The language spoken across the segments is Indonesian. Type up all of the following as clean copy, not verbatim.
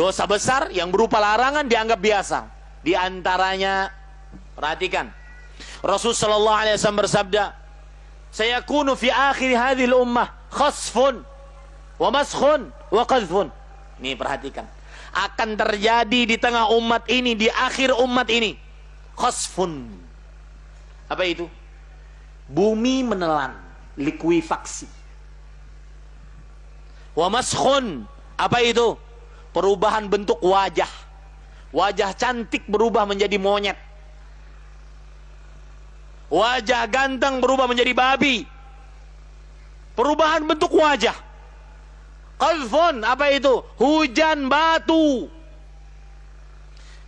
Dosa besar yang berupa larangan dianggap biasa. Di antaranya, perhatikan, Rasul sallallahu alaihi wasallam bersabda, "Sayakunu fi akhir hadhil ummah khasfun wa maskhun wa qadhfun." Nih perhatikan, akan terjadi di tengah umat ini, di akhir umat ini, khasfun. Apa itu? Bumi menelan, likuifaksi. Wa maskhun, apa itu? Perubahan bentuk wajah. Wajah cantik berubah menjadi monyet. Wajah ganteng berubah menjadi babi. Perubahan bentuk wajah. Qadhfun, apa itu? Hujan batu.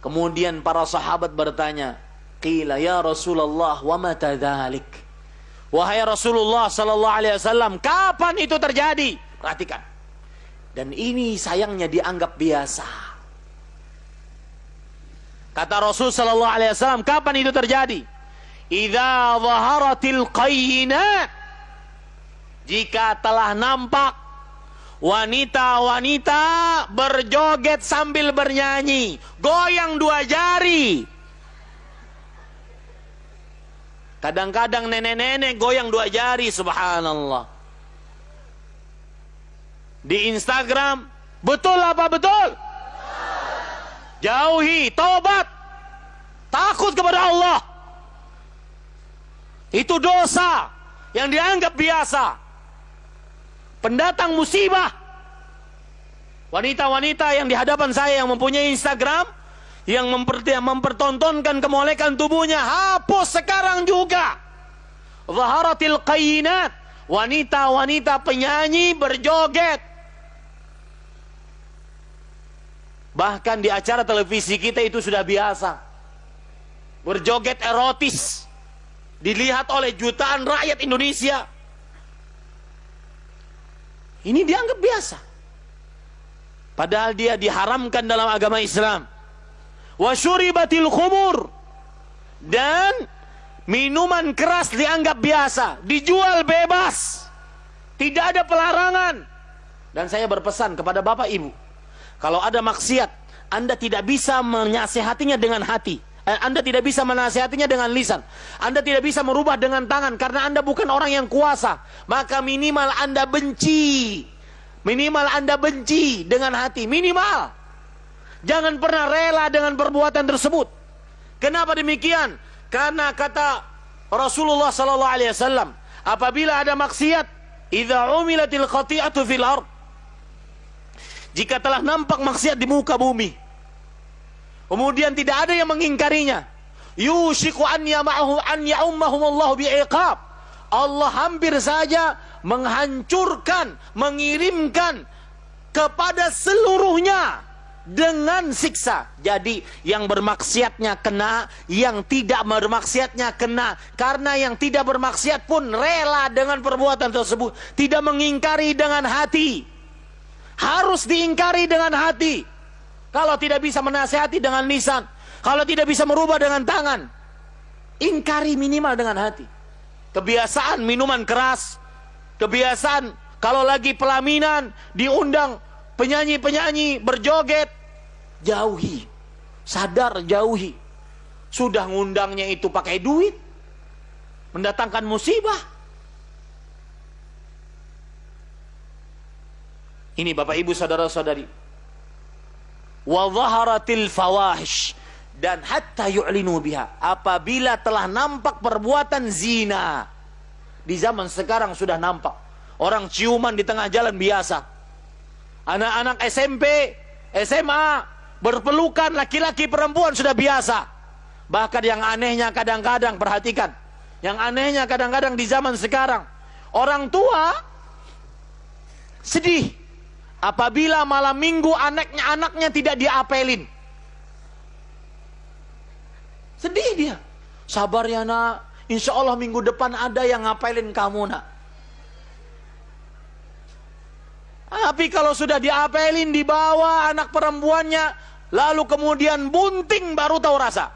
Kemudian para sahabat bertanya, qila ya Rasulullah wa mata dzalik? Wahai Rasulullah sallallahu alaihi wasallam, kapan itu terjadi? Perhatikan. Dan ini sayangnya dianggap biasa. Kata Rasul sallallahu alaihi wasallam, kapan itu terjadi? Idza dhaharatil qayyinat, jika telah nampak wanita-wanita berjoget sambil bernyanyi, goyang dua jari. Kadang-kadang nenek-nenek goyang dua jari, subhanallah. Di Instagram, betul apa betul? Jauhi, tobat, takut kepada Allah. Itu dosa yang dianggap biasa, pendatang musibah. Wanita-wanita yang di hadapan saya yang mempunyai Instagram, yang mempertontonkan kemolekan tubuhnya, hapus sekarang juga. Zaharatil qayyinat, wanita-wanita penyanyi berjoget. Bahkan di acara televisi kita itu sudah biasa. Berjoget erotis dilihat oleh jutaan rakyat Indonesia. Ini dianggap biasa, padahal dia diharamkan dalam agama Islam. Wa syuribatil khumur, dan minuman keras dianggap biasa, dijual bebas, tidak ada pelarangan. Dan saya berpesan kepada Bapak Ibu, kalau ada maksiat, Anda tidak bisa menasihatinya dengan hati. Anda tidak bisa menasihatinya dengan lisan. Anda tidak bisa merubah dengan tangan, karena Anda bukan orang yang kuasa. Maka minimal Anda benci. Minimal Anda benci dengan hati. Minimal. Jangan pernah rela dengan perbuatan tersebut. Kenapa demikian? Karena kata Rasulullah SAW, apabila ada maksiat, idza umilatil khati'atu fil ard, jika telah nampak maksiat di muka bumi, kemudian tidak ada yang mengingkarinya, yushiku an ya'ummahumullahu bi'iqab, Allah hampir saja menghancurkan, mengirimkan kepada seluruhnya dengan siksa. Jadi yang bermaksiatnya kena, yang tidak bermaksiatnya kena. Karena yang tidak bermaksiat pun rela dengan perbuatan tersebut, tidak mengingkari dengan hati. Harus diingkari dengan hati. Kalau tidak bisa menasihati dengan lisan, kalau tidak bisa merubah dengan tangan, ingkari minimal dengan hati. Kebiasaan minuman keras, kebiasaan kalau lagi pelaminan diundang penyanyi-penyanyi berjoget, jauhi. Sadar, jauhi. Sudah ngundangnya itu pakai duit, mendatangkan musibah. Ini Bapak Ibu saudara-saudari. Wa dhaharatil fawahish, dan hatta yu'linu biha, apabila telah nampak perbuatan zina. Di zaman sekarang sudah nampak. Orang ciuman di tengah jalan biasa. Anak-anak SMP, SMA berpelukan laki-laki perempuan sudah biasa. Bahkan yang anehnya kadang-kadang, perhatikan, yang anehnya kadang-kadang di zaman sekarang, orang tua sedih apabila malam minggu anaknya tidak diapelin. Sedih dia. Sabar ya nak, insya Allah minggu depan ada yang ngapelin kamu nak. Tapi kalau sudah diapelin, dibawa anak perempuannya, lalu kemudian bunting, baru tahu rasa.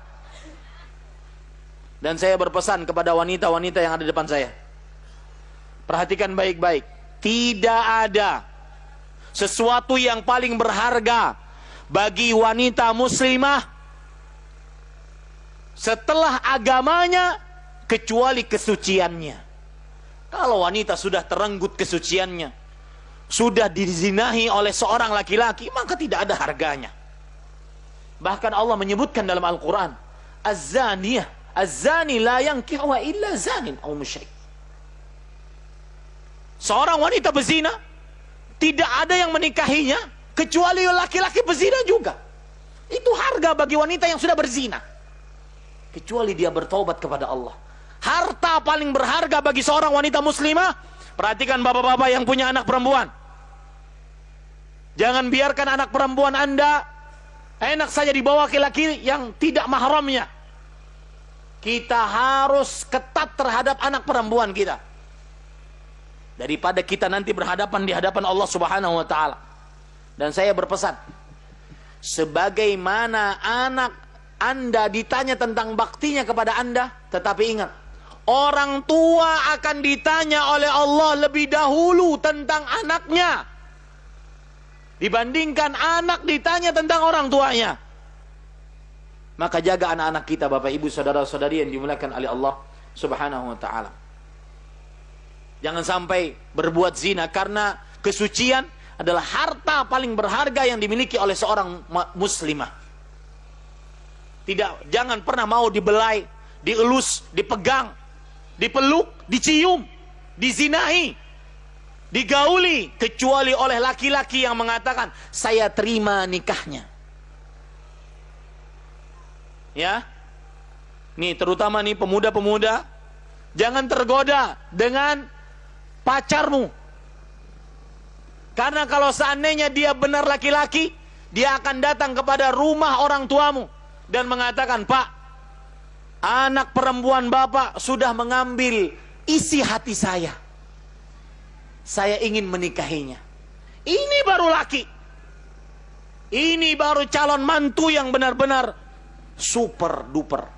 Dan saya berpesan kepada wanita-wanita yang ada di depan saya, perhatikan baik-baik. Tidak ada sesuatu yang paling berharga, bagi wanita muslimah setelah agamanya kecuali kesuciannya. Kalau wanita sudah terenggut kesuciannya, sudah dizinahi oleh seorang laki-laki, maka tidak ada harganya. Bahkan Allah menyebutkan dalam Al-Quran, Az-zaniyah, az-zani la yankihuha illa zanin aw musyrik. Seorang wanita berzina, tidak ada yang menikahinya kecuali laki-laki berzina juga. Itu harga bagi wanita yang sudah berzina, kecuali dia bertaubat kepada Allah. Harta paling berharga bagi seorang wanita muslimah. Perhatikan bapak-bapak yang punya anak perempuan, jangan biarkan anak perempuan Anda enak saja dibawa ke laki yang tidak mahramnya. Kita harus ketat terhadap anak perempuan kita, daripada kita nanti berhadapan di hadapan Allah Subhanahu wa taala. Dan saya berpesan, sebagaimana anak Anda ditanya tentang baktinya kepada Anda, tetapi ingat, orang tua akan ditanya oleh Allah lebih dahulu tentang anaknya dibandingkan anak ditanya tentang orang tuanya. Maka jaga anak-anak kita, Bapak Ibu saudara-saudari yang dimuliakan oleh Allah Subhanahu wa taala. Jangan sampai berbuat zina, karena kesucian adalah harta paling berharga yang dimiliki oleh seorang muslimah. Jangan pernah mau dibelai, dielus, dipegang, dipeluk, dicium, dizinahi, digauli, kecuali oleh laki-laki yang mengatakan, saya terima nikahnya. Ya, nih terutama nih pemuda-pemuda, jangan tergoda dengan pacarmu. Karena kalau seandainya dia benar laki-laki, dia akan datang kepada rumah orang tuamu dan mengatakan, Pak, anak perempuan Bapak sudah mengambil isi hati saya ingin menikahinya. Ini baru laki, ini baru calon mantu yang benar-benar super duper.